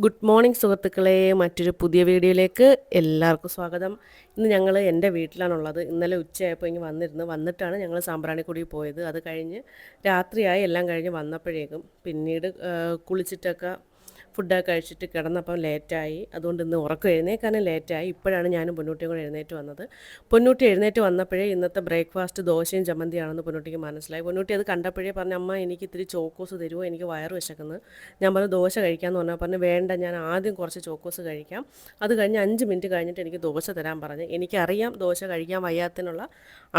Good morning സുഹൃത്തുക്കളെ, മറ്റൊരു പുതിയ വീഡിയോയിലേക്ക് എല്ലാവർക്കും സ്വാഗതം. ഇന്ന് ഞങ്ങൾ എൻ്റെ വീട്ടിലാണുള്ളത്. ഇന്നലെ ഉച്ചയായപ്പോൾ ഇങ്ങ് വന്നിട്ടാണ് ഞങ്ങൾ സാമ്പ്രാണിക്കൊടി പോയത്. അത് കഴിഞ്ഞ് രാത്രിയായി, എല്ലാം കഴിഞ്ഞ് വന്നപ്പോഴേക്കും പിന്നീട് കുളിച്ചിട്ടൊക്കെ ഫുഡൊക്കെ കഴിച്ചിട്ട് കിടന്നപ്പം ലേറ്റായി. അതുകൊണ്ട് ഇന്ന് ഉറക്കം എഴുന്നേൽക്കാനും ലേറ്റായി. ഇപ്പോഴാണ് ഞാനും പൊന്നൂട്ടിയും കൂടെ എഴുന്നേറ്റ് വന്നത്. പൊന്നൂട്ടി എഴുന്നേറ്റ് വന്നപ്പോഴേ ഇന്നത്തെ ബ്രേക്ക്ഫാസ്റ്റ് ദോശയും ചമ്മന്തിയാണെന്ന് പൊന്നൂട്ടിക്ക് മനസ്സിലായി. പൊന്നൂട്ടി അത് കണ്ടപ്പോഴേ പറഞ്ഞു, അമ്മ എനിക്ക് ഇത്തിരി ചോക്കോസ് തരുമോ, എനിക്ക് വയറ് വിശക്കുന്നത്. ഞാൻ പറഞ്ഞു ദോശ കഴിക്കാമെന്ന് പറഞ്ഞാൽ പറഞ്ഞു വേണ്ട, ഞാൻ ആദ്യം കുറച്ച് ചോക്കോസ് കഴിക്കാം, അത് കഴിഞ്ഞ് 5 മിനിറ്റ് കഴിഞ്ഞിട്ട് എനിക്ക് ദോശ തരാൻ പറഞ്ഞു. എനിക്കറിയാം ദോശ കഴിക്കാൻ വയ്യാത്തതിനുള്ള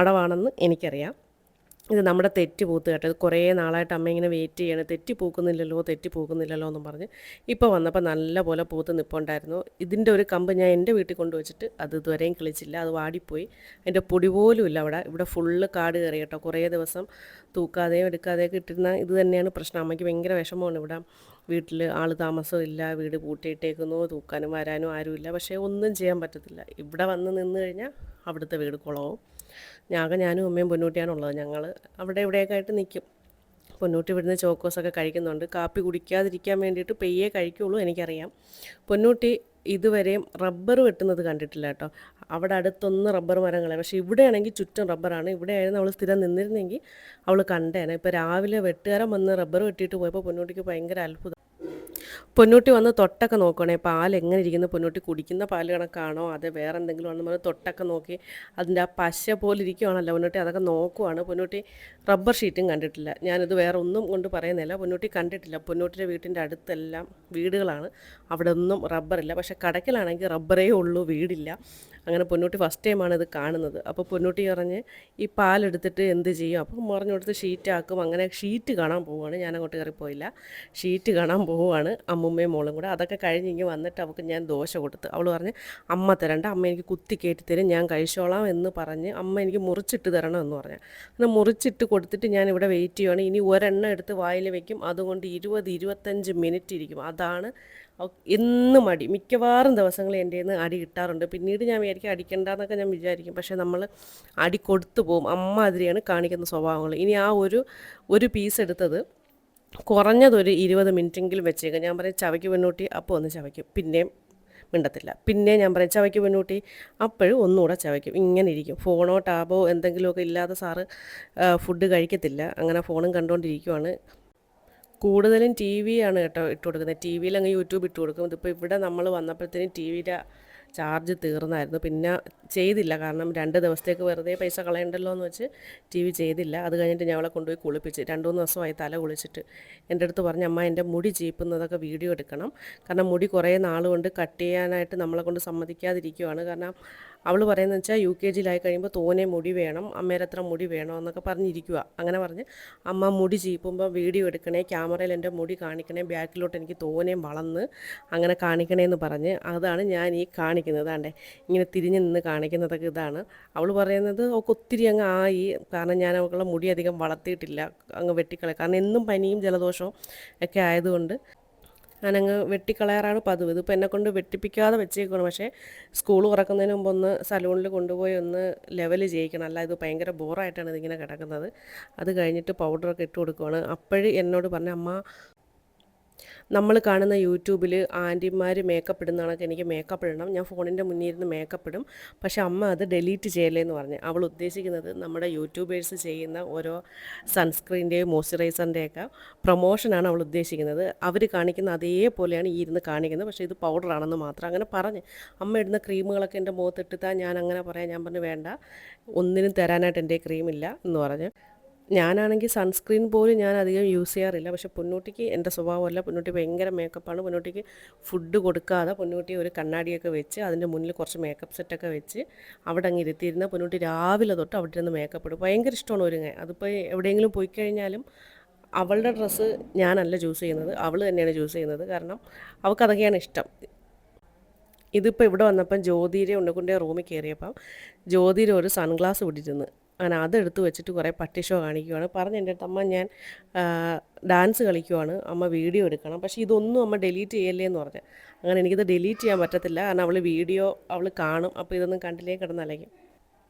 അടവാണെന്ന് എനിക്കറിയാം. ഇത് നമ്മുടെ തെറ്റി പൂത്ത് കേട്ടോ. ഇത് കുറേ നാളായിട്ട് അമ്മ ഇങ്ങനെ വെയിറ്റ് ചെയ്യണം, തെറ്റി പൂക്കുന്നില്ലല്ലോ എന്നും പറഞ്ഞ് ഇപ്പോൾ വന്നപ്പോൾ നല്ല പോലെ പൂത്ത് നിൽപ്പുണ്ടായിരുന്നു. ഇതിൻ്റെ ഒരു കമ്പ് ഞാൻ എൻ്റെ വീട്ടിൽ കൊണ്ടുവച്ചിട്ട് അത് ഇതുവരെയും കിളിച്ചില്ല, അത് വാടിപ്പോയി. അതിൻ്റെ പൊടി പോലും ഇല്ല. ഇവിടെ ഫുള്ള് കാട് കയറി കേട്ടോ. കുറേ ദിവസം തൂക്കാതെയും എടുക്കാതെയൊക്കെ ഇട്ടിരുന്ന ഇത് തന്നെയാണ് പ്രശ്നം. അമ്മയ്ക്ക് ഭയങ്കര വിഷമമാണ്. ഇവിടെ വീട്ടിൽ ആൾ താമസവും ഇല്ല, വീട് പൂട്ടിയിട്ടേക്കുന്നു, തൂക്കാനും വരാനും ആരുമില്ല. പക്ഷേ ഒന്നും ചെയ്യാൻ പറ്റത്തില്ല. ഇവിടെ വന്ന് നിന്ന് കഴിഞ്ഞാൽ അവിടുത്തെ വീട് കുളവും. ഞാനും അമ്മയും പൊന്നൂട്ടിയാണുള്ളത്. ഞങ്ങൾ അവിടെ ഇവിടെയൊക്കെ ആയിട്ട് നിൽക്കും. പൊന്നൂട്ടി ഇവിടുന്ന് ചോക്കോസൊക്കെ കഴിക്കുന്നുണ്ട്. കാപ്പി കുടിക്കാതിരിക്കാൻ വേണ്ടിയിട്ട് പെയ്യേ കഴിക്കുള്ളൂ, എനിക്കറിയാം. പൊന്നൂട്ടി ഇതുവരെയും റബ്ബർ വെട്ടുന്നത് കണ്ടിട്ടില്ല കേട്ടോ. അവിടെ അടുത്തൊന്ന് റബ്ബർ മരങ്ങളാണ്, പക്ഷേ ഇവിടെയാണെങ്കിൽ ചുറ്റും റബ്ബറാണ്. ഇവിടെയായിരുന്നു അവൾ സ്ഥിരം നിന്നിരുന്നെങ്കിൽ അവൾ കണ്ടേനെ. ഇപ്പോൾ രാവിലെ വെട്ടുകാരൻ വന്ന് റബ്ബർ വെട്ടിയിട്ട് പോയപ്പോൾ പൊന്നൂട്ടിക്ക് ഭയങ്കര അത്ഭുതം. പൊന്നൂട്ടി വന്ന് തൊട്ടൊക്കെ നോക്കുകയാണെ പാൽ എങ്ങനെ ഇരിക്കുന്നു, പൊന്നൂട്ടി കുടിക്കുന്ന പാൽ കണക്കാണോ അത് വേറെ എന്തെങ്കിലും ആണെന്ന് പറഞ്ഞ് തൊട്ടൊക്കെ നോക്കി അതിൻ്റെ ആ പശ പോലെ ഇരിക്കുവാണല്ലോ പൊന്നൂട്ടി, അതൊക്കെ നോക്കുവാണ്. പൊന്നൂട്ടി റബ്ബർ ഷീറ്റും കണ്ടിട്ടില്ല. ഞാനിത് വേറെ ഒന്നും കൊണ്ട് പറയുന്നില്ല, പൊന്നൂട്ടി കണ്ടിട്ടില്ല. പൊന്നൂട്ടിയുടെ വീട്ടിൻ്റെ അടുത്തെല്ലാം വീടുകളാണ്, അവിടെ ഒന്നും റബ്ബറില്ല. പക്ഷേ കടക്കിലാണെങ്കിൽ റബ്ബറേ ഉള്ളൂ, വീടില്ല. അങ്ങനെ പൊന്നൂട്ടി ഫസ്റ്റ് ടൈമാണ് ഇത് കാണുന്നത്. അപ്പോൾ പൊന്നൂട്ടി പറഞ്ഞ് ഈ പാലെടുത്തിട്ട് എന്ത് ചെയ്യും, അപ്പം പറഞ്ഞു കൊടുത്ത് ഷീറ്റാക്കും. അങ്ങനെ ഷീറ്റ് കാണാൻ പോവുകയാണ്. ഞാൻ അങ്ങോട്ട് കയറിപ്പോയില്ല, ഷീറ്റ് കാണാൻ പോവുകയാണ് അമ്മുമ്മയും മോളും കൂടെ. അതൊക്കെ കഴിഞ്ഞ് ഇങ്ങനെ വന്നിട്ട് അവൾക്ക് ഞാൻ ദോശ കൊടുത്ത്. അവൾ പറഞ്ഞ് അമ്മ തരണ്ട, അമ്മ എനിക്ക് കുത്തി കയറ്റി തരും, ഞാൻ കഴിച്ചോളാം എന്ന് പറഞ്ഞ് അമ്മ എനിക്ക് മുറിച്ചിട്ട് തരണം എന്ന് പറഞ്ഞു. എന്നാൽ മുറിച്ചിട്ട് കൊടുത്തിട്ട് ഞാൻ ഇവിടെ വെയിറ്റ് ചെയ്യുകയാണ്. ഇനി ഒരെണ്ണം എടുത്ത് വായിൽ വയ്ക്കും, അതുകൊണ്ട് 20-25 മിനിറ്റ് ഇരിക്കും. അതാണ് എന്നും അടി. മിക്കവാറും ദിവസങ്ങളിൽ എൻ്റെ നിന്ന് അടി കിട്ടാറുണ്ട്. പിന്നീട് ഞാൻ വിചാരിക്കും അടിക്കണ്ടെന്നൊക്കെ ഞാൻ വിചാരിക്കും, പക്ഷേ നമ്മൾ അടി കൊടുത്തു പോകും. അമ്മ അതിരെയാണ് കാണിക്കുന്ന സ്വഭാവങ്ങൾ. ഇനി ആ ഒരു പീസ് എടുത്തത് കുറഞ്ഞതൊരു 20 മിനിറ്റെങ്കിലും വെച്ചേക്കാം. ഞാൻ പറയും ചവയ്ക്ക് പെണ്ണൂട്ടി, അപ്പോൾ ഒന്ന് ചവയ്ക്കും, പിന്നെയും മിണ്ടത്തില്ല. പിന്നെ ഞാൻ പറയും ചവയ്ക്ക് പെണ്ണൂട്ടി, അപ്പോഴും ഒന്നുകൂടെ ചവയ്ക്കും. ഇങ്ങനെ ഇരിക്കും. ഫോണോ ടാബോ എന്തെങ്കിലുമൊക്കെ ഇല്ലാതെ സാറ് ഫുഡ് കഴിക്കത്തില്ല. അങ്ങനെ ഫോണും കണ്ടുകൊണ്ടിരിക്കുവാണ്. കൂടുതലും ടി വി ആണ് കേട്ടോ ഇട്ട് കൊടുക്കുന്നത്. ടി വിയിൽ അങ്ങ് യൂട്യൂബ് ഇട്ട് കൊടുക്കും. ഇതിപ്പോൾ ഇവിടെ നമ്മൾ വന്നപ്പോഴത്തേനും ടി വിയുടെ ചാർജ് തീർന്നായിരുന്നു. പിന്നെ ചെയ്തില്ല, കാരണം 2 ദിവസത്തേക്ക് വെറുതെ പൈസ കളയണ്ടല്ലോ എന്ന് വെച്ച് ടി വി ചെയ്തില്ല. അത് കഴിഞ്ഞിട്ട് ഞാൻ അവളെ കൊണ്ടുപോയി കുളിപ്പിച്ച്. 2-3 ദിവസമായി തല കുളിച്ചിട്ട്. എൻ്റെ അടുത്ത് പറഞ്ഞ് അമ്മ എൻ്റെ മുടി ചീപ്പുന്നതൊക്കെ വീഡിയോ എടുക്കണം, കാരണം മുടി കുറേ നാൾ കൊണ്ട് കട്ട് ചെയ്യാനായിട്ട് നമ്മളെ കൊണ്ട് സമ്മതിക്കാതിരിക്കുവാണ്. കാരണം അവൾ പറയുന്നത് വെച്ചാൽ UKG കഴിയുമ്പോൾ തോനെ മുടി വേണം, അമ്മേരത്ര മുടി വേണം എന്നൊക്കെ പറഞ്ഞിരിക്കുക. അങ്ങനെ പറഞ്ഞ് അമ്മ മുടി ചീപ്പുമ്പോൾ വീഡിയോ എടുക്കണേ, ക്യാമറയിൽ എൻ്റെ മുടി കാണിക്കണേ, ബാക്കിലോട്ട് എനിക്ക് തോനെയും വളർന്ന് അങ്ങനെ കാണിക്കണേ എന്ന് പറഞ്ഞ് അതാണ് ഞാൻ ഈ കാണിക്കുന്നത്. ആണ്ടേ ഇങ്ങനെ തിരിഞ്ഞ് നിന്ന് കാണിക്കുന്നതൊക്കെ ഇതാണ്. അവൾ പറയുന്നത് അവൾക്ക് ഒത്തിരി അങ്ങ് ആയി, കാരണം ഞാൻ അവൾക്കുള്ള മുടി അധികം വളർത്തിയിട്ടില്ല, അങ്ങ് വെട്ടിക്കളയും. കാരണം എന്നും പനിയും ജലദോഷവും ഒക്കെ ആയതുകൊണ്ട് ഞാനങ്ങ് വെട്ടിക്കളയാറാണ് പതിവ്. ഇതിപ്പോൾ എന്നെക്കൊണ്ട് വെട്ടിപ്പിക്കാതെ വെച്ചേക്കണം. പക്ഷേ സ്കൂൾ തുറക്കുന്നതിന് മുമ്പ് ഒന്ന് സലൂണിൽ കൊണ്ടുപോയി ഒന്ന് ലെവൽ ചെയ്യിക്കണം, അല്ല ഇത് ഭയങ്കര ബോറായിട്ടാണ് ഇതിങ്ങനെ കിടക്കുന്നത്. അത് കഴിഞ്ഞിട്ട് പൗഡറൊക്കെ ഇട്ട് കൊടുക്കുവാണ്. അപ്പോഴും എന്നോട് പറഞ്ഞ അമ്മ, നമ്മൾ കാണുന്ന യൂട്യൂബിൽ ആൻറ്റിമാർ മേക്കപ്പ് ഇടുന്ന കണക്ക് എനിക്ക് മേക്കപ്പ് ഇടണം, ഞാൻ ഫോണിൻ്റെ മുന്നിൽ ഇരുന്ന് മേക്കപ്പ് ഇടും, പക്ഷേ അമ്മ അത് ഡിലീറ്റ് ചെയ്യലേന്ന് പറഞ്ഞ്. അവൾ ഉദ്ദേശിക്കുന്നത് നമ്മുടെ യൂട്യൂബേഴ്സ് ചെയ്യുന്ന ഓരോ സൺസ്ക്രീൻ്റെയും മോയ്സ്ചറൈസറിൻ്റെയൊക്കെ പ്രൊമോഷനാണ് അവൾ ഉദ്ദേശിക്കുന്നത്. അവർ കാണിക്കുന്ന അതേപോലെയാണ് ഈ ഇരുന്ന് കാണിക്കുന്നത്, പക്ഷേ ഇത് പൗഡറാണെന്ന് മാത്രം അങ്ങനെ പറഞ്ഞ്. അമ്മ ഇടുന്ന ക്രീമുകളൊക്കെ എൻ്റെ മുഖത്തിട്ടിട്ടാൽ ഞാൻ അങ്ങനെ പറയാം. ഞാൻ പറഞ്ഞു വേണ്ട, ഒന്നിനും തരാനായിട്ട് എൻ്റെ ക്രീമില്ല എന്ന് പറഞ്ഞ്. ഞാനാണെങ്കിൽ സൺസ്ക്രീൻ പോലും ഞാൻ അധികം യൂസ് ചെയ്യാറില്ല. പക്ഷേ പൊന്നൂട്ടിക്ക് എൻ്റെ സ്വഭാവമല്ല, പൊന്നൂട്ടി ഭയങ്കര മേക്കപ്പാണ്. പൊന്നൂട്ടിക്ക് ഫുഡ് കൊടുക്കാതെ പൊന്നൂട്ടി ഒരു കണ്ണാടിയൊക്കെ വെച്ച് അതിൻ്റെ മുന്നിൽ കുറച്ച് മേക്കപ്പ് സെറ്റൊക്കെ വെച്ച് അവിടെ അങ്ങ് ഇരുത്തിയിരുന്ന പൊന്നൂട്ടി രാവിലെ തൊട്ട് അവിടെ ഇരുന്ന് മേക്കപ്പ് ഇടും. ഭയങ്കര ഇഷ്ടമാണ് ഒരുങ്ങാൻ. അതിപ്പോൾ എവിടെയെങ്കിലും പോയി കഴിഞ്ഞാലും അവളുടെ ഡ്രസ്സ് ഞാനല്ല ചൂസ് ചെയ്യുന്നത്, അവൾ തന്നെയാണ് ചൂസ് ചെയ്യുന്നത്. കാരണം അവൾക്കതൊക്കെയാണ് ഇഷ്ടം. ഇതിപ്പോൾ ഇവിടെ വന്നപ്പം ജ്യോതിരെ ഉണ്ണിക്കുണ്ടിയെ റൂമിൽ കയറിയപ്പം ജ്യോതിര ഒരു സൺഗ്ലാസ് പിടിച്ചിരുന്നു. അങ്ങനെ അതെടുത്ത് വെച്ചിട്ട് കുറേ പട്ടി ഷോ കാണിക്കുവാണ്. പറഞ്ഞ് എൻ്റെ അടുത്ത് അമ്മ ഞാൻ ഡാൻസ് കളിക്കുവാണ്, അമ്മ വീഡിയോ എടുക്കണം, പക്ഷേ ഇതൊന്നും അമ്മ ഡിലീറ്റ് ചെയ്യല്ലേ എന്ന് പറഞ്ഞു. അങ്ങനെ എനിക്കിത് ഡിലീറ്റ് ചെയ്യാൻ പറ്റത്തില്ല, കാരണം അവൾ വീഡിയോ അവൾ കാണും, അപ്പോൾ ഇതൊന്നും കണ്ടില്ലേ കിടന്നലയ്ക്കും.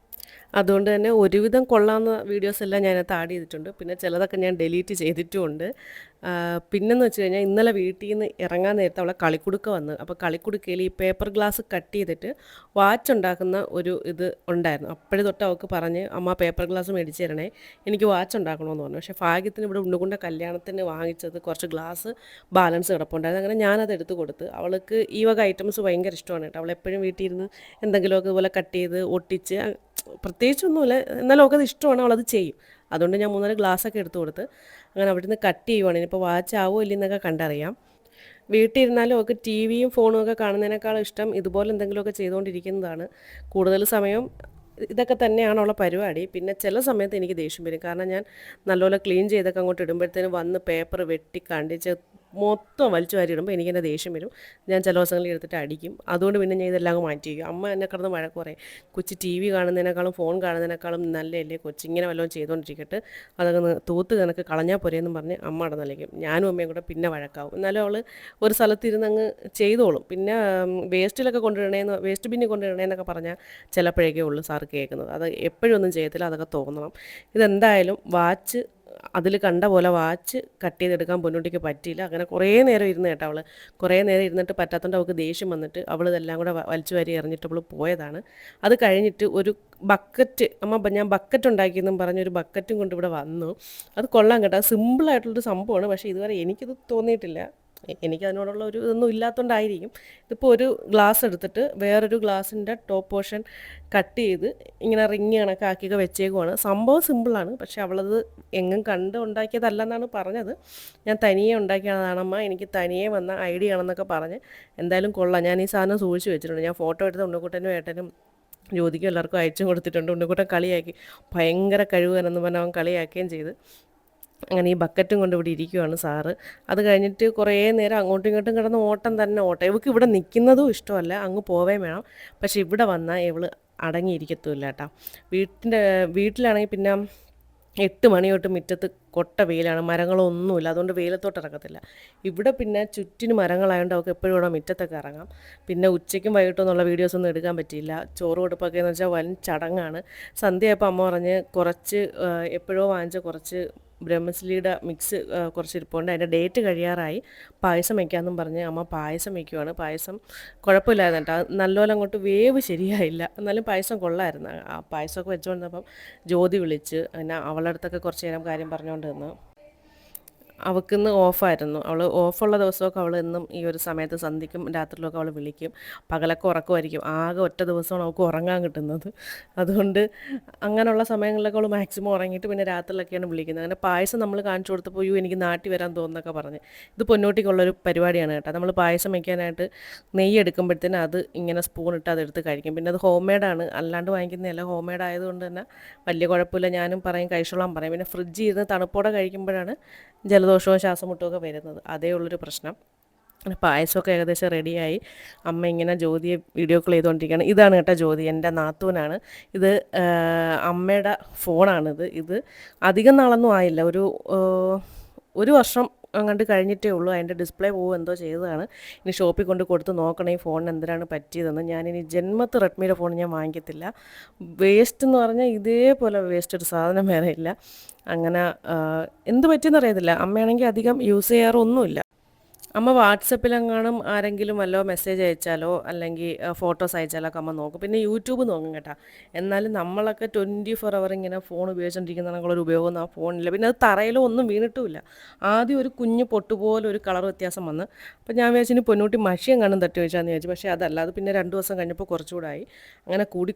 അതുകൊണ്ട് തന്നെ ഒരുവിധം കൊള്ളാവുന്ന വീഡിയോസ് എല്ലാം ഞാനകത്ത് ആഡ് ചെയ്തിട്ടുണ്ട്. പിന്നെ ചിലതൊക്കെ ഞാൻ ഡിലീറ്റ് ചെയ്തിട്ടുമുണ്ട്. പിന്നെന്ന് വെച്ച് കഴിഞ്ഞാൽ ഇന്നലെ വീട്ടിൽ നിന്ന് ഇറങ്ങാൻ നേരത്ത് അവളെ കളിക്കുടുക്ക വന്ന്. അപ്പോൾ കളിക്കുടുക്കയിൽ ഈ പേപ്പർ ഗ്ലാസ് കട്ട് ചെയ്തിട്ട് വാച്ച് ഉണ്ടാക്കുന്ന ഒരു ഇത് ഉണ്ടായിരുന്നു. അപ്പോഴേ തൊട്ട് അവൾക്ക് പറഞ്ഞ് അമ്മ പേപ്പർ ഗ്ലാസ് മേടിച്ച് തരണേ, എനിക്ക് വാച്ച് ഉണ്ടാക്കണമെന്ന് പറഞ്ഞു. പക്ഷേ ഭാഗ്യത്തിന് ഇവിടെ ഉണ്ണുകൊണ്ട കല്യാണത്തിന് വാങ്ങിച്ചത് കുറച്ച് ഗ്ലാസ് ബാലൻസ് കിടപ്പുണ്ടായിരുന്നു. അങ്ങനെ ഞാനത് എടുത്ത് കൊടുത്ത്. അവൾക്ക് ഈ വക ഐറ്റംസ് ഭയങ്കര ഇഷ്ടമാണ് കേട്ടോ. അവളെപ്പോഴും വീട്ടിൽ ഇരുന്ന് എന്തെങ്കിലുമൊക്കെ ഇതുപോലെ കട്ട് ചെയ്ത് ഒട്ടിച്ച് പ്രത്യേകിച്ചൊന്നുമില്ല, എന്നാലും അവൾക്കത് ഇഷ്ടമാണ്, അവളത് ചെയ്യും. അതുകൊണ്ട് ഞാൻ 3-4 ഗ്ലാസ്സൊക്കെ എടുത്ത് കൊടുത്ത് അങ്ങനെ അവിടെ നിന്ന് കട്ട് ചെയ്യുവാണ്. ഇനിയിപ്പോൾ വാച്ച് ആവോ ഇല്ലെന്നൊക്കെ കണ്ടറിയാം. വീട്ടിൽ ഇരുന്നാലും ഒക്കെ ടി വിയും ഫോണും ഒക്കെ കാണുന്നതിനേക്കാളും ഇഷ്ടം ഇതുപോലെ എന്തെങ്കിലുമൊക്കെ ചെയ്തുകൊണ്ടിരിക്കുന്നതാണ്. കൂടുതൽ സമയം ഇതൊക്കെ തന്നെയാണ് ഉള്ള പരിപാടി. പിന്നെ ചില സമയത്ത് എനിക്ക് ദേഷ്യം വരും. കാരണം ഞാൻ നല്ലപോലെ ക്ലീൻ ചെയ്തൊക്കെ അങ്ങോട്ട് ഇടുമ്പോഴത്തേനും വന്ന് പേപ്പർ വെട്ടി കണ്ടിച്ച് മൊത്തം വലിച്ചു വാരി ഇടുമ്പോൾ എനിക്ക് എൻ്റെ ദേഷ്യം വരും. ഞാൻ ചില ദിവസങ്ങളിൽ എടുത്തിട്ട് അടിക്കും. അതുകൊണ്ട് പിന്നെ ഞാൻ ഇതെല്ലാം അങ്ങ് മാറ്റി വയ്ക്കും. അമ്മ എന്നെ കിടന്ന് വഴക്ക് പറയും, കൊച്ചു ടി വി കാണുന്നതിനേക്കാളും ഫോൺ കാണുന്നതിനേക്കാളും നല്ലതല്ലേ കൊച്ചിങ്ങനെ വല്ലതും ചെയ്തുകൊണ്ടിരിക്കട്ടെ, അതൊക്കെ തൂത്ത് കണക്ക് കളഞ്ഞാൽ പോരെയെന്നും പറഞ്ഞ് അമ്മ നടന്നല്ലേക്കും. ഞാനും അമ്മയും കൂടെ പിന്നെ വഴക്കാവും. എന്നാലും അവൾ ഒരു സ്ഥലത്തിരുന്ന് അങ്ങ് ചെയ്തോളും. പിന്നെ വേസ്റ്റിലൊക്കെ കൊണ്ടിടണേന്ന്, വേസ്റ്റ് ബിന്നിൽ കൊണ്ടിടണേന്നൊക്കെ പറഞ്ഞാൽ ചിലപ്പോഴേക്കേ ഉള്ളൂ സാറ് കേൾക്കുന്നത്. അത് എപ്പോഴും ഒന്നും ചെയ്യത്തില്ല, അതൊക്കെ തോന്നണം. ഇതെന്തായാലും വാച്ച് അതിൽ കണ്ട പോലെ വാച്ച് കട്ട് ചെയ്തെടുക്കാൻ പൊന്നൂട്ടിക്ക് പറ്റിയില്ല. അങ്ങനെ കുറേ നേരം ഇരുന്ന് കേട്ടോ അവൾ. കുറേ നേരം ഇരുന്നിട്ട് പറ്റാത്തതുകൊണ്ട് അവൾക്ക് ദേഷ്യം വന്നിട്ട് അവൾ ഇതെല്ലാം കൂടെ വലിച്ചു വാരി എറിഞ്ഞിട്ട് അവൾ പോയതാണ്. അത് കഴിഞ്ഞിട്ട് ഒരു ബക്കറ്റ്, അമ്മ ഞാൻ ബക്കറ്റ് ഉണ്ടാക്കിയെന്നും പറഞ്ഞൊരു ബക്കറ്റും കൊണ്ട് ഇവിടെ വന്നു. അത് കൊള്ളാം കേട്ടോ. അത് സിമ്പിളായിട്ടുള്ളൊരു സംഭവമാണ്. പക്ഷേ ഇതുവരെ എനിക്കിത് തോന്നിയിട്ടില്ല. എനിക്കതിനോടുള്ള ഒരു ഇതൊന്നും ഇല്ലാത്തതുകൊണ്ടായിരിക്കും. ഇതിപ്പോൾ ഒരു ഗ്ലാസ് എടുത്തിട്ട് വേറൊരു ഗ്ലാസിൻ്റെ ടോപ്പ് പോർഷൻ കട്ട് ചെയ്ത് ഇങ്ങനെ റിങ് കണക്കാക്കിയൊക്കെ വെച്ചേക്കുവാണ്. സംഭവം സിമ്പിളാണ്. പക്ഷെ അവളത് എങ്ങും കണ്ട് ഉണ്ടാക്കിയതല്ലെന്നാണ് പറഞ്ഞത്. ഞാൻ തനിയെ ഉണ്ടാക്കിയതാണമ്മ, എനിക്ക് തനിയെ വന്ന ഐഡിയ ആണെന്നൊക്കെ പറഞ്ഞ്. എന്തായാലും കൊള്ളാം. ഞാൻ ഈ സാധനം സൂക്ഷിച്ച് വെച്ചിട്ടുണ്ട്. ഞാൻ ഫോട്ടോ എടുത്ത് ഉണ്ണിക്കുട്ടനും ഏട്ടനും ജ്യോതിക്കും എല്ലാവർക്കും അയച്ചും കൊടുത്തിട്ടുണ്ട്. ഉണ്ണിക്കുട്ടൻ കളിയാക്കി, ഭയങ്കര കഴിവുകയെന്ന് പറഞ്ഞ് അവൻ കളിയാക്കുകയും ചെയ്ത്. അങ്ങനെ ഈ ബക്കറ്റും കൊണ്ട് ഇവിടെ ഇരിക്കുവാണ് സാറ്. അത് കഴിഞ്ഞിട്ട് കുറേ നേരം അങ്ങോട്ടും ഇങ്ങോട്ടും കിടന്ന് ഓട്ടം തന്നെ ഓട്ടം. ഇവൾക്ക് ഇവിടെ നിൽക്കുന്നതും ഇഷ്ടമല്ല, അങ്ങ് പോവേം വേണം. പക്ഷെ ഇവിടെ വന്നാൽ ഇവൾ അടങ്ങിയിരിക്കത്തുമില്ല കേട്ടോ. വീട്ടിലാണെങ്കിൽ പിന്നെ 8 മണി തൊട്ട് മുറ്റത്ത് കൊട്ട വെയിലാണ്, മരങ്ങളൊന്നുമില്ല. അതുകൊണ്ട് വെയിലത്തോട്ട് ഇറങ്ങത്തില്ല. ഇവിടെ പിന്നെ ചുറ്റിന് മരങ്ങളായതുകൊണ്ട് അവൾക്ക് എപ്പോഴും ഇവിടെ മുറ്റത്തൊക്കെ ഇറങ്ങാം. പിന്നെ ഉച്ചയ്ക്കും വൈകിട്ടൊന്നുള്ള വീഡിയോസൊന്നും എടുക്കാൻ പറ്റിയില്ല. ചോറ് കൊടുപ്പൊക്കെ എന്ന് വെച്ചാൽ വൻ ചടങ്ങാണ്. സന്ധ്യയായപ്പോൾ അമ്മ പറഞ്ഞ് കുറച്ച് എപ്പോഴോ വാങ്ങിച്ച കുറച്ച് ബ്രഹ്മസ്ലിയുടെ മിക്സ് കുറച്ച് ഇരിപ്പുണ്ട്, അതിൻ്റെ ഡേറ്റ് കഴിയാറായി, പായസം വയ്ക്കാമെന്നും പറഞ്ഞ് അമ്മ പായസം വയ്ക്കുവാണ്. പായസം കുഴപ്പമില്ലായിരുന്നു കേട്ടോ. നല്ലപോലെ അങ്ങോട്ട് വേവ് ശരിയായില്ല, എന്നാലും പായസം കൊള്ളായിരുന്നു. ആ പായസമൊക്കെ വെച്ചുകൊണ്ടിരുന്നപ്പം ജ്യോതി വിളിച്ച് പിന്നെ അവളുടെ അടുത്തൊക്കെ കുറച്ച് നേരം കാര്യം പറഞ്ഞുകൊണ്ട് നിന്ന്. അവൾക്കിന്ന് ഓഫായിരുന്നു. അവൾ ഓഫുള്ള ദിവസമൊക്കെ അവൾ എന്നും ഈ ഒരു സമയത്ത് സന്ധ്യയ്ക്കും രാത്രിയിലൊക്കെ അവൾ വിളിക്കും. പകലൊക്കെ ഉറക്കമായിരിക്കും. ആകെ ഒറ്റ ദിവസമാണ് അവൾക്ക് ഉറങ്ങാൻ കിട്ടുന്നത്. അതുകൊണ്ട് അങ്ങനെയുള്ള സമയങ്ങളിലൊക്കെ അവൾ മാക്സിമം ഉറങ്ങിയിട്ട് പിന്നെ രാത്രിയിലൊക്കെയാണ് വിളിക്കുന്നത്. അങ്ങനെ പായസം നമ്മൾ കാണിച്ചു കൊടുത്തപ്പോൾ എനിക്ക് നാട്ടിൽ വരാൻ തോന്നുന്നൊക്കെ പറഞ്ഞ്. ഇത് പൊന്നോട്ടിക്കുള്ളൊരു പരിപാടിയാണ് കേട്ടോ. നമ്മൾ പായസം വയ്ക്കാനായിട്ട് നെയ്യ് എടുക്കുമ്പോഴത്തേനും അത് ഇങ്ങനെ സ്പൂൺ ഇട്ട് അതെടുത്ത് കഴിക്കും. പിന്നെ അത് ഹോം മെയ്ഡാണ്, അല്ലാണ്ട് വാങ്ങിക്കുന്നതല്ല. ഹോം മെയ്ഡ് ആയതുകൊണ്ട് തന്നെ വലിയ കുഴപ്പമില്ല. ഞാനും പറയും കഴിച്ചോളാൻ പറയും. പിന്നെ ഫ്രിഡ്ജിൽ ഇരുന്ന് തണുപ്പോടെ കഴിക്കുമ്പോഴാണ് ജലദോഷവും ശ്വാസമുട്ടുമൊക്കെ വരുന്നത്. അതേ ഉള്ളൊരു പ്രശ്നം. പായസമൊക്കെ ഏകദേശം റെഡിയായി. അമ്മ ഇങ്ങനെ ജ്യോതിയെ വീഡിയോ കോൾ ചെയ്തുകൊണ്ടിരിക്കുകയാണ്. ഇതാണ് കേട്ടോ ജ്യോതി, എൻ്റെ നാത്തൂനാണ്. ഇത് അമ്മയുടെ ഫോണാണിത്. ഇത് അധികം നാളൊന്നും ആയില്ല, ഒരു വർഷം അങ്ങോട്ട് കഴിഞ്ഞിട്ടേ ഉള്ളൂ. അതിൻ്റെ ഡിസ്പ്ലേ പോകും എന്തോ ചെയ്തതാണ്. ഇനി ഷോപ്പിൽ കൊണ്ട് കൊടുത്ത് നോക്കണം ഈ ഫോണിന് എന്തിനാണ് പറ്റിയതെന്ന്. ഞാനിനി ജന്മത്ത് റെഡ്മിയുടെ ഫോൺ ഞാൻ വാങ്ങിക്കത്തില്ല. വേസ്റ്റ് എന്ന് പറഞ്ഞാൽ ഇതേപോലെ വേസ്റ്റ് ഒരു സാധനം വേറെ ഇല്ല. അങ്ങനെ എന്ത് പറ്റിയെന്ന് അറിയത്തില്ല. അമ്മയാണെങ്കിൽ അധികം യൂസ് ചെയ്യാറൊന്നുമില്ല. അമ്മ വാട്സപ്പിലെങ്ങാനും ആരെങ്കിലും വല്ലോ മെസ്സേജ് അയച്ചാലോ അല്ലെങ്കിൽ ഫോട്ടോസ് അയച്ചാലോ ഒക്കെ അമ്മ നോക്കും. പിന്നെ യൂട്യൂബ് നോക്കും കേട്ടോ. എന്നാലും നമ്മളൊക്കെ 24 അവർ ഇങ്ങനെ ഫോൺ ഉപയോഗിച്ചുകൊണ്ടിരിക്കുന്നതിനുള്ള ഉപയോഗം ആ ഫോണില്ല. പിന്നെ അത് തറയിലോ ഒന്നും വീണിട്ടുമില്ല. ആദ്യം ഒരു കുഞ്ഞ് പൊട്ടുപോലെ ഒരു കളർ വ്യത്യാസം വന്ന്. അപ്പോൾ ഞാൻ വിചാരിച്ചു ഇനി പൊന്നൂട്ടി മഷിയും കാണും തട്ടി വെച്ചാന്ന് വിചാരിച്ചു. പക്ഷേ അതല്ല, അത് പിന്നെ 2 ദിവസം കഴിഞ്ഞപ്പോൾ കുറച്ചുകൂടായി. അങ്ങനെ കൂടി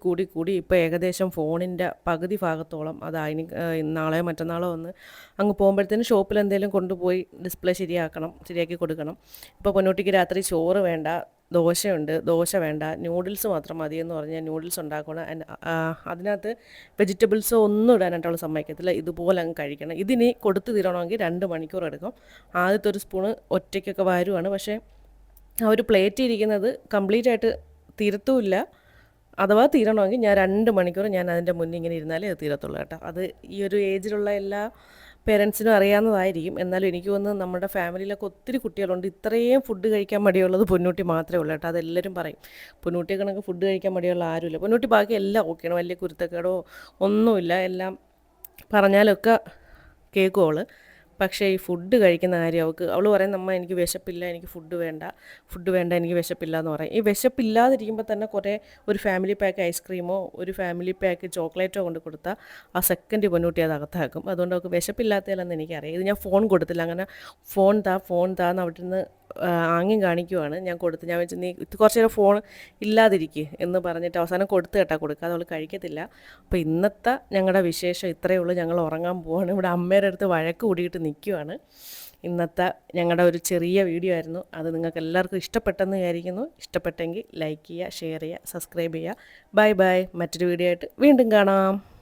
ഇപ്പോൾ ഏകദേശം ഫോണിൻ്റെ പകുതി ഭാഗത്തോളം അതായി. നാളെയോ മറ്റന്നാളോ ഒന്ന് അങ്ങ് പോകുമ്പോഴത്തേനും ഷോപ്പിൽ എന്തെങ്കിലും കൊണ്ടുപോയി ഡിസ്പ്ലേ ശരിയാക്കി കൊടുക്കണം. ഇപ്പോൾ പൊന്നൂട്ടിക്ക് രാത്രി ചോറ് വേണ്ട, ദോശ വേണ്ട, നൂഡിൽസ് മാത്രം മതിയെന്ന് പറഞ്ഞാൽ നൂഡിൽസ് ഉണ്ടാക്കണം. അതിനകത്ത് വെജിറ്റബിൾസോ ഒന്നും ഇടാനായിട്ട് അവൾ സമ്മതിക്കത്തില്ല. ഇതുപോലെ അങ്ങ് കഴിക്കണം. ഇതിനി കൊടുത്തു തീരണമെങ്കിൽ 2 മണിക്കൂർ എടുക്കും. ആദ്യത്തെ ഒരു സ്പൂണ് ഒറ്റയ്ക്കൊക്കെ വരുവാണ്. പക്ഷേ ആ ഒരു പ്ലേറ്റ് ഇരിക്കുന്നത് കംപ്ലീറ്റ് ആയിട്ട് തീരത്തുമില്ല. അഥവാ തീരണമെങ്കിൽ ഞാൻ 2 മണിക്കൂർ ഞാൻ അതിൻ്റെ മുന്നിൽ ഇങ്ങനെ ഇരുന്നാലേ അത് തീരത്തുള്ളൂ കേട്ടോ. അത് ഈ ഒരു ഏജിലുള്ള എല്ലാ പേരൻസിനും അറിയാവുന്നതായിരിക്കും. എന്നാലും എനിക്ക് തോന്നുന്നു നമ്മുടെ ഫാമിലിയിലൊക്കെ ഒത്തിരി കുട്ടികളുണ്ട്. ഇത്രയും ഫുഡ് കഴിക്കാൻ മടിയുള്ളത് പൊന്നൂട്ടി മാത്രമേ ഉള്ളൂ കേട്ടോ. അതെല്ലാവരും പറയും. പൊന്നൂട്ടിയെ കണക്ക് ഫുഡ് കഴിക്കാൻ മടിയുള്ള ആരുമില്ല. പൊന്നൂട്ടി ബാക്കി എല്ലാം ഓക്കെയാണ്. വലിയ കുരുത്തക്കേടോ ഒന്നുമില്ല. എല്ലാം പറഞ്ഞാലൊക്കെ കേൾക്കും അവൾ. പക്ഷേ ഈ ഫുഡ് കഴിക്കുന്ന കാര്യം അവൾ പറയും, അമ്മ എനിക്ക് വിശപ്പില്ല, എനിക്ക് ഫുഡ് വേണ്ട എനിക്ക് വിശപ്പില്ല എന്ന് പറയും. ഈ വിശപ്പില്ലാതിരിക്കുമ്പോൾ തന്നെ ഒരു ഫാമിലി പാക്ക് ഐസ്ക്രീമോ ഒരു ഫാമിലി പാക്ക് ചോക്ലേറ്റോ കൊണ്ട് കൊടുത്താൽ ആ സെക്കൻഡ് പൊന്നൂട്ടി അത് അകത്താക്കും. അതുകൊണ്ട് അവൾക്ക് വിശപ്പില്ലാത്തതിലെന്ന് എനിക്കറിയാം. ഇത് ഞാൻ ഫോൺ കൊടുത്തില്ല. അങ്ങനെ ഫോൺ താ എന്ന് അവിടെ നിന്ന് ആംഗ്യം കാണിക്കുവാണ്. ഞാൻ വെച്ച് നീ കുറച്ച് നേരം ഫോൺ ഇല്ലാതിരിക്കുക എന്ന് പറഞ്ഞിട്ട് അവസാനം കൊടുക്കാതെ അവൾ കഴിക്കത്തില്ല. അപ്പോൾ ഇന്നത്തെ ഞങ്ങളുടെ വിശേഷം ഇത്രയേ ഉള്ളൂ. ഞങ്ങൾ ഉറങ്ങാൻ പോവാണ്. ഇവിടെ അമ്മയുടെ അടുത്ത് വഴക്ക് കൂടിയിട്ട് നിൽക്കുവാണ്. ഇന്നത്തെ ഞങ്ങളുടെ ഒരു ചെറിയ വീഡിയോ ആയിരുന്നു. അത് നിങ്ങൾക്ക് എല്ലാവർക്കും ഇഷ്ടപ്പെട്ടെന്ന് വിചാരിക്കുന്നു. ഇഷ്ടപ്പെട്ടെങ്കിൽ ലൈക്ക് ചെയ്യുക, ഷെയർ ചെയ്യുക, സബ്സ്ക്രൈബ് ചെയ്യുക. Bye bye. മറ്റൊരു വീഡിയോ ആയിട്ട് വീണ്ടും കാണാം.